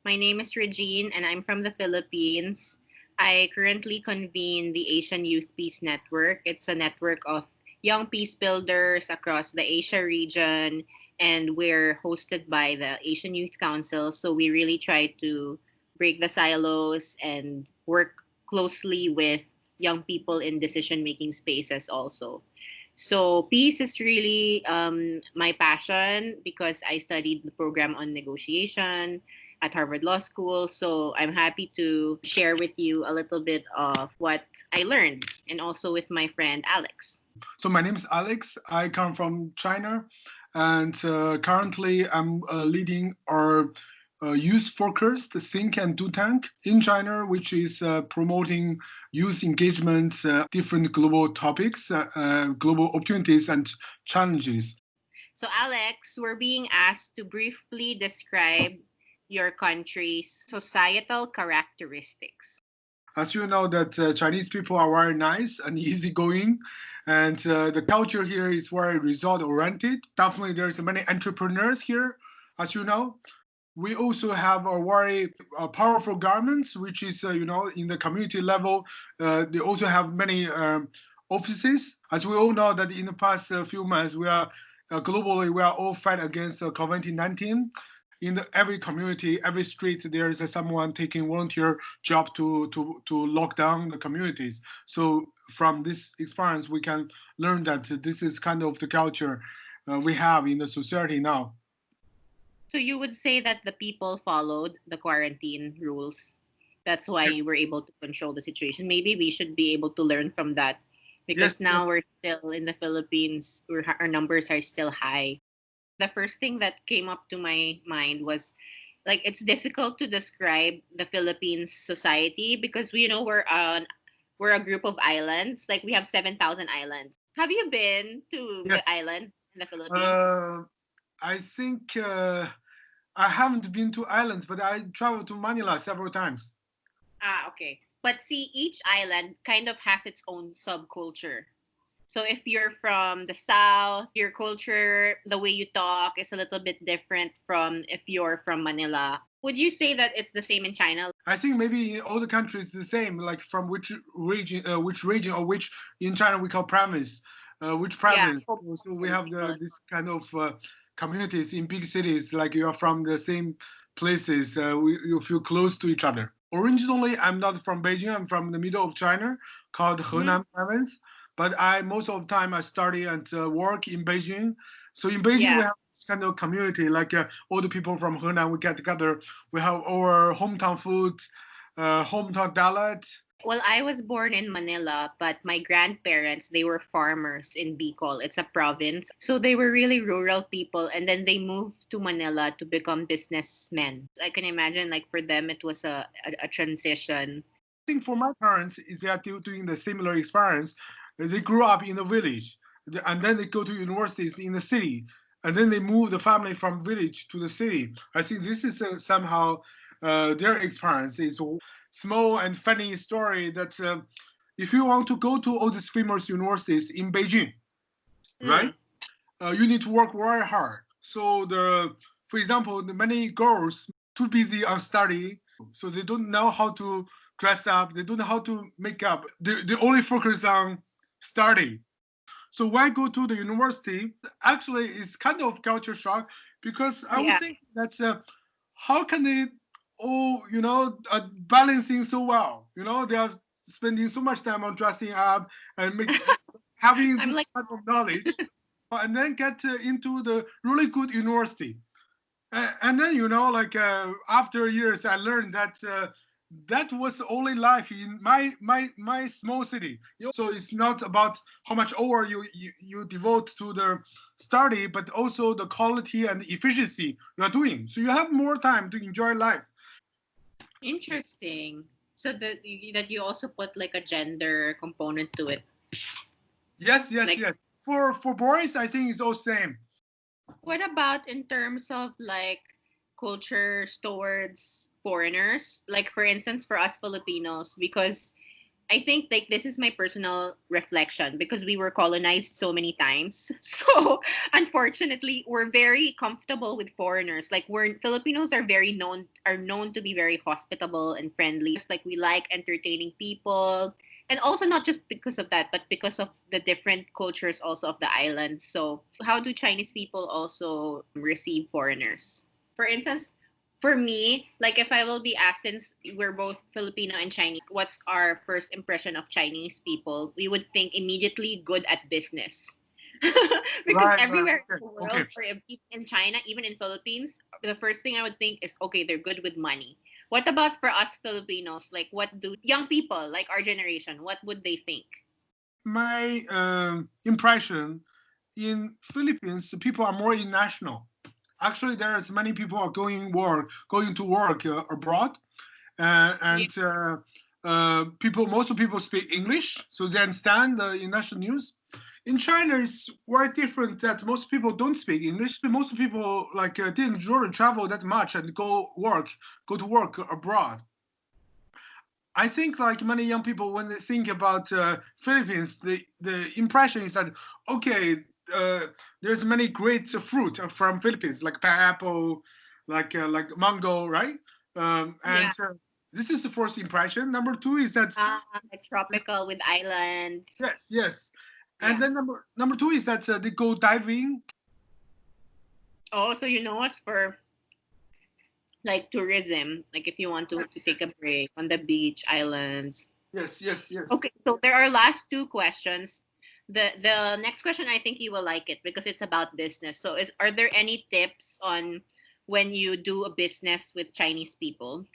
My name is Regine and I'm from the Philippines. I currently convene the Asian Youth Peace Network. It's a network of young peace builders across the Asia region, and we're hosted by the Asian Youth Council. So we really try to break the silos and work closely with young people in decision making spaces also. So peace is really my passion because I studied the program on negotiation at Harvard Law School. So I'm happy to share with you a little bit of what I learned and also with my friend Alex. So my name is Alex. I come from China, and currently I'm leading our youth-focused Think and Do Tank in China, which is promoting youth engagement, different global topics, global opportunities and challenges. So Alex, we're being asked to briefly describe your country's societal characteristics. As you know, that Chinese people are very nice and easygoing, and the culture here is very result-oriented. Definitely, there's many entrepreneurs here, as you know. We also have a very powerful government, which is, in the community level. They also have many offices. As we all know that in the past few months, we are globally, we are all fight against COVID-19. In every community, every street, there is someone taking volunteer job to lock down the communities. So from this experience, we can learn that this is kind of the culture we have in the society now. So you would say that the people followed the quarantine rules. That's why Yes, you were able to control the situation. Maybe we should be able to learn from that because yes, now we're still in the Philippines, our numbers are still high. The first thing that came up to my mind was like it's difficult to describe the Philippines society because we're a group of islands. Like we have 7,000 islands. Have you been to the yes. islands in the Philippines? Uh, I think I haven't been to islands, but I traveled to Manila several times. Ah, okay. But see, each island kind of has its own subculture. So if you're from the south, your culture, the way you talk is a little bit different from if you're from Manila. Would you say that it's the same in China? I think maybe in all the countries the same, like from which region or which in China we call province, which Yeah, province. So we province have they call it. this kind of communities in big cities, like you are from the same places, you feel close to each other. Originally, I'm not from Beijing. I'm from the middle of China, called Mhm. Henan province. But I most of the time I study and work in Beijing. So in Beijing we Yeah. have this kind of community, like all the people from Henan. We get together. We have our hometown food, hometown dialect. Well, I was born in Manila, but my grandparents, they were farmers in Bicol. It's a province. So they were really rural people. And then they moved to Manila to become businessmen. I can imagine, like, for them, it was a transition. I think for my parents, is they are still doing the similar experience. They grew up in the village, and then they go to universities in the city, and then they move the family from village to the city. I think this is somehow their experience. Is small and funny story that if you want to go to all these famous universities in Beijing, right? Mm. You need to work very hard. So for example, the many girls too busy on study, so they don't know how to dress up. They don't know how to make up. They only focus on study. So when I go to the university, actually it's kind of culture shock because I was Yeah. thinking that's how can they all balancing so well? They are spending so much time on dressing up and having I'm this like, kind of knowledge and then get into the really good university. And then, like after years, I learned that that was only life in my small city. So it's not about how much hour you devote to the study, but also the quality and efficiency you are doing. So you have more time to enjoy life. interesting. So that you also put like a gender component to it. Yes, yes, Like, yes. For boys, I think it's all same. what about in terms of like cultures towards foreigners? Like, for instance, for us Filipinos, because I think like this is my personal reflection because we were colonized so many times. So unfortunately, we're very comfortable with foreigners. Like we're Filipinos are known to be very hospitable and friendly. Like we like entertaining people. And also not just because of that, but because of the different cultures also of the island. So how do Chinese people also receive foreigners? For instance, for me, like if I will be asked, since we're both Filipino and Chinese, what's our first impression of Chinese people? We would think immediately good at business. Because Right, right. everywhere in Okay, the okay. world, or even in China, even in Philippines, the first thing I would think is, okay, they're good with money. What about for us Filipinos? Like, what do young people, like our generation, what would they think? My impression in Philippines, people are more international. Actually, there's many people are going to work abroad, Yeah. and people, most of people speak English, so they understand the international news. In China, it's very different. That most people don't speak English. Most people like didn't really travel that much and go to work abroad. I think like many young people, when they think about Philippines, the impression is that okay, uh, there's many great fruit from Philippines, like pineapple, like mango, right? And Yeah. this is the first impression. Number two is that Like tropical with islands. yes, yes, and Yeah. then number two is that they go diving. Oh, so you know us for like tourism, like if you want to take a break on the beach, islands. Yes, yes, yes. Okay, so there are last two questions. The next question, I think you will like it because it's about business. So is are there any tips on when you do a business with Chinese people?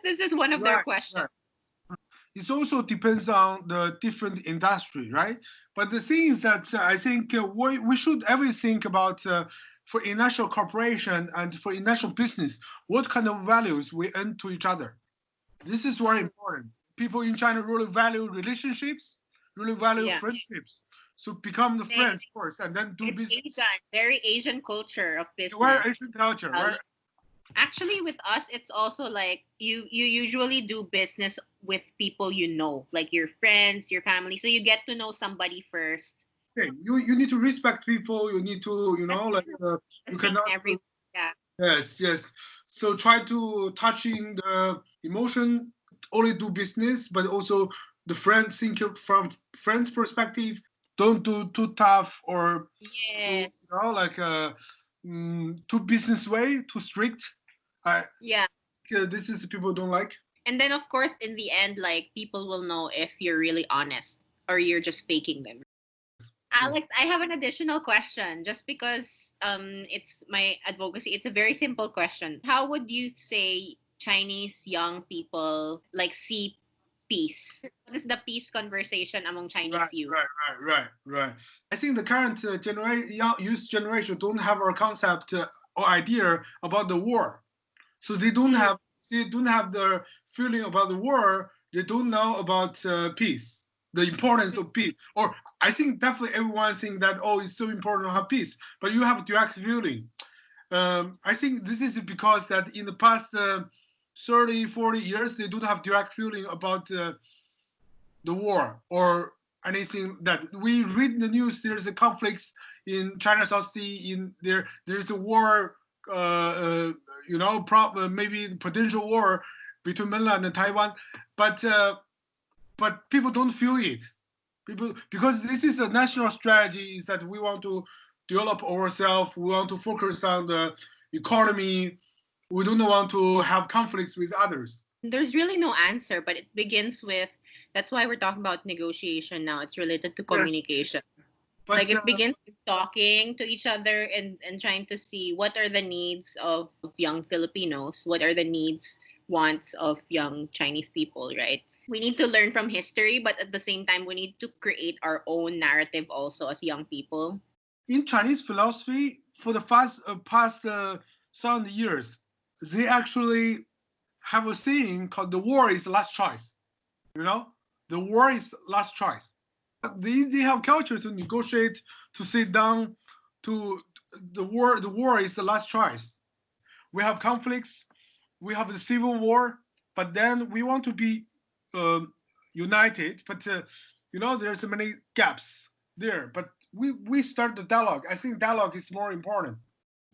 This is one of their Right, questions. right. It also depends on the different industry, right? But the thing is that I think we should ever think about for international corporation and for international business, what kind of values we earn to each other. This is very important. People in China really value relationships, really value Yeah. friendships. So become the Same. friends first and then do It's business. Asian, very Asian culture of Where business. Asian culture, where Actually, with us, it's also like you usually do business with people you know, like your friends, your family. So you get to know somebody first. okay, you need to respect people. You need to That's like true. The you same cannot everywhere. Yeah. yes, yes. So try to touching the emotion, only do business, but also the friends think from friends' perspective. Don't do too tough or too, Yes. like too business way, too strict. I Yeah. this is people don't like. And then of course in the end, like people will know if you're really honest or you're just faking them. Yes. Alex, I have an additional question just because it's my advocacy. It's a very simple question. How would you say Chinese young people like see peace? What is the peace conversation among Right, Chinese youth? right, right, right, right. I think the current young youth generation don't have a concept or idea about the war. So Mm, they don't have the feeling about the war. They don't know about peace, the importance of peace. Or I think definitely everyone think that oh, it's so important to have peace, but you have direct feeling. I think this is because that in the past 30, 40 years, they don't have direct feeling about the war or anything that we read in the news. There's a conflicts in China South Sea. In there's a war. Maybe potential war between mainland and Taiwan, but people don't feel it. People because this is a national strategy is that we want to develop ourselves. We want to focus on the economy. We don't want to have conflicts with others. there's really no answer, but it begins with that's why we're talking about negotiation now. It's related to Yes, communication. Like but it begins with talking to each other and trying to see what are the needs of young Filipinos, what are the needs, wants of young Chinese people, right? We need to learn from history, but at the same time, we need to create our own narrative also as young people. in Chinese philosophy, for the past 1,000 years, they actually have a saying called "the war is the last choice." You know, the war is last choice. They have culture to negotiate, to sit down, to the war. The war is the last choice. We have conflicts. We have the civil war, but then we want to be um, united, but there's so many gaps there. But we start the dialogue. I think dialogue is more important.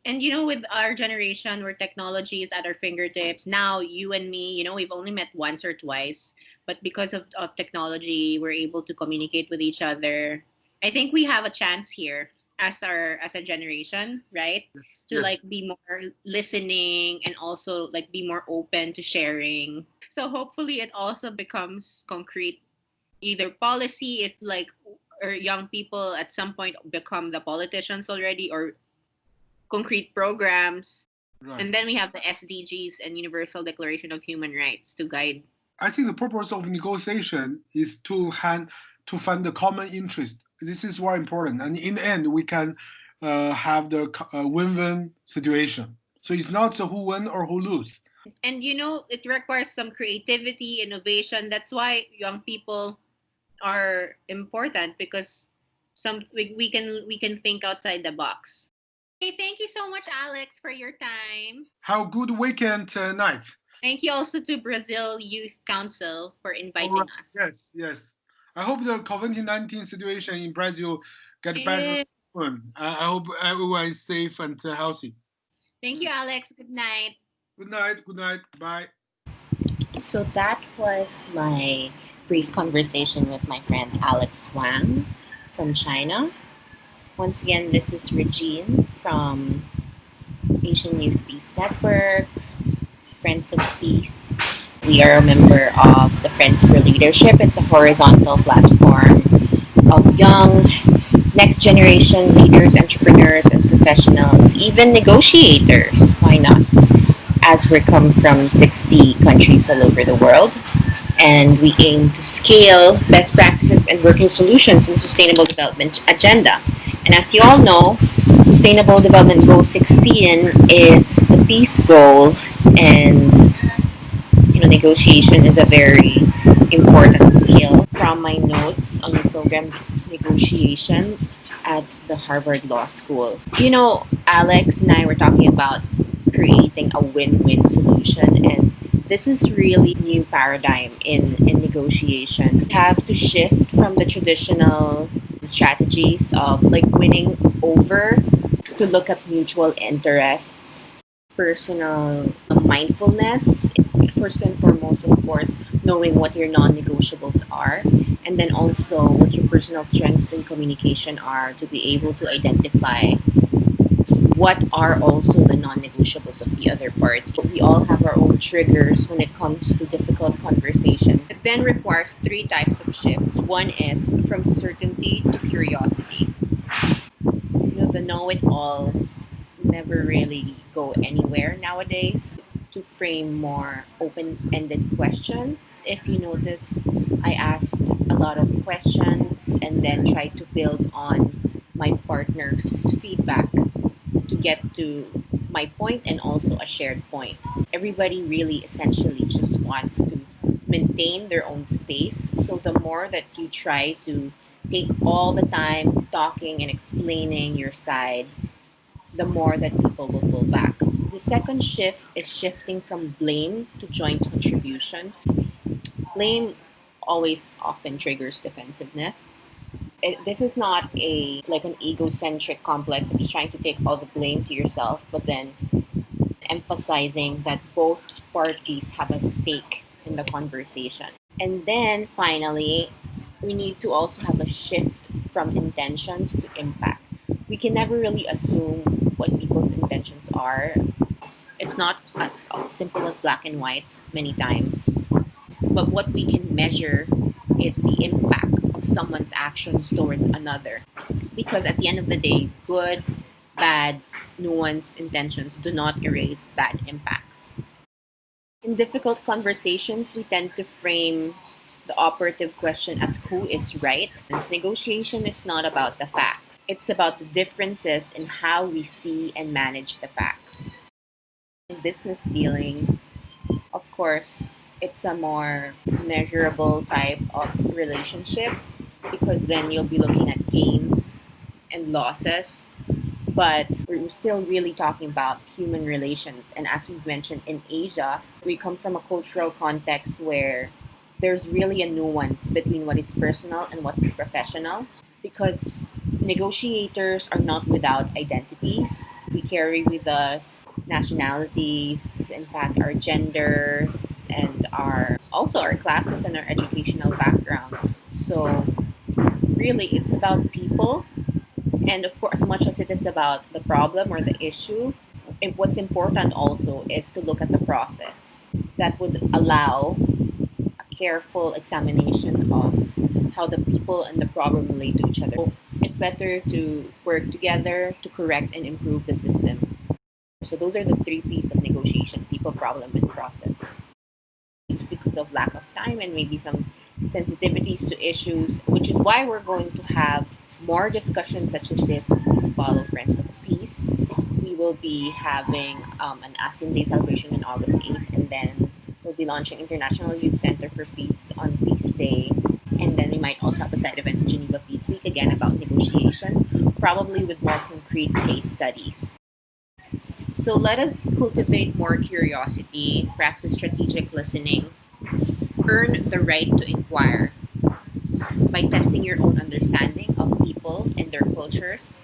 And with our generation where technology is at our fingertips, now you and me, we've only met once or twice, but because of technology, we're able to communicate with each other. I think we have a chance here as a generation, right? Yes, To yes, like be more listening and also like be more open to sharing. So hopefully it also becomes concrete either policy if like or young people at some point become the politicians already or concrete programs. right. And then we have the SDGs and Universal Declaration of Human Rights to guide. I think the purpose of negotiation is to find the common interest. This is very important, and in the end, we can have the win-win situation. So it's not a who win or who lose. And it requires some creativity, innovation. That's why young people are important because we can think outside the box. Hey, thank you so much, Alex, for your time. Have a good weekend night. Thank you also to Brazil Youth Council for All right. inviting us. Yes, yes. I hope the COVID-19 situation in Brazil get better Eh, soon. I hope everyone is safe and healthy. Thank you, Alex. Good night. Good night. Good night. Bye. So that was my brief conversation with my friend Alex Wang from China. Once again, this is Regine from Asian Youth Peace Network, Friends of Peace. We are a member of the Friends for Leadership. It's a horizontal platform of young, next generation leaders, entrepreneurs, and professionals, even negotiators. Why not? As we come from 60 countries all over the world, and we aim to scale best practices and working solutions in the Sustainable Development Agenda. And as you all know, Sustainable Development Goal 16 is the peace goal, and negotiation is a very important skill. From my notes on the program negotiation at the Harvard Law School, Alex and I were talking about creating a win-win solution, and this is really new paradigm in negotiation. You have to shift from the traditional strategies of like winning over to look at mutual interests, personal mindfulness, first and foremost, of course, knowing what your non-negotiables are, and then also what your personal strengths in communication are to be able to identify what are also the non-negotiables of the other party. We all have our own triggers when it comes to difficult conversations. It then requires three types of shifts. One is from certainty to curiosity. The know-it-alls never really go anywhere nowadays. To frame more open-ended questions. If you notice, I asked a lot of questions and then tried to build on my partner's feedback to get to my point and also a shared point. Everybody really essentially just wants to maintain their own space. So the more that you try to take all the time talking and explaining your side, the more that people will pull back. The second shift is shifting from blame to joint contribution. Blame always often triggers defensiveness. This is not a like an egocentric complex of just trying to take all the blame to yourself, but then emphasizing that both parties have a stake in the conversation. And then finally, we need to also have a shift from intentions to impact. We can never really assume what people's intentions are. It's not as simple as black and white many times. But what we can measure is the impact of someone's actions towards another. Because at the end of the day, good, bad, nuanced intentions do not erase bad impacts. In difficult conversations, we tend to frame the operative question as who is right. Negotiation is not about the facts, it's about the differences in how we see and manage the facts. In business dealings, of course, it's a more measurable type of relationship because then you'll be looking at gains and losses. But we're still really talking about human relations. And as we've mentioned in Asia, we come from a cultural context where there's really a nuance between what is personal and what is professional, because negotiators are not without identities. We carry with us nationalities, in fact, our genders, and our classes and our educational backgrounds. So really, it's about people, and of course, as much as it is about the problem or the issue, what's important also is to look at the process that would allow a careful examination of how the people and the problem relate to each other. So it's better to work together to correct and improve the system. So those are the three P's of negotiation: people, problem, and process. It's because of lack of time and maybe some sensitivities to issues, which is why we're going to have more discussions such as this. Please follow Friends of Peace. We will be having an ASEAN Day celebration on August 8th, and then we'll be launching International Youth Center for Peace on Peace Day. And then we might also have a side event, Geneva Peace Week, again about negotiation, probably with more concrete case studies. So let us cultivate more curiosity, practice strategic listening, earn the right to inquire by testing your own understanding of people and their cultures,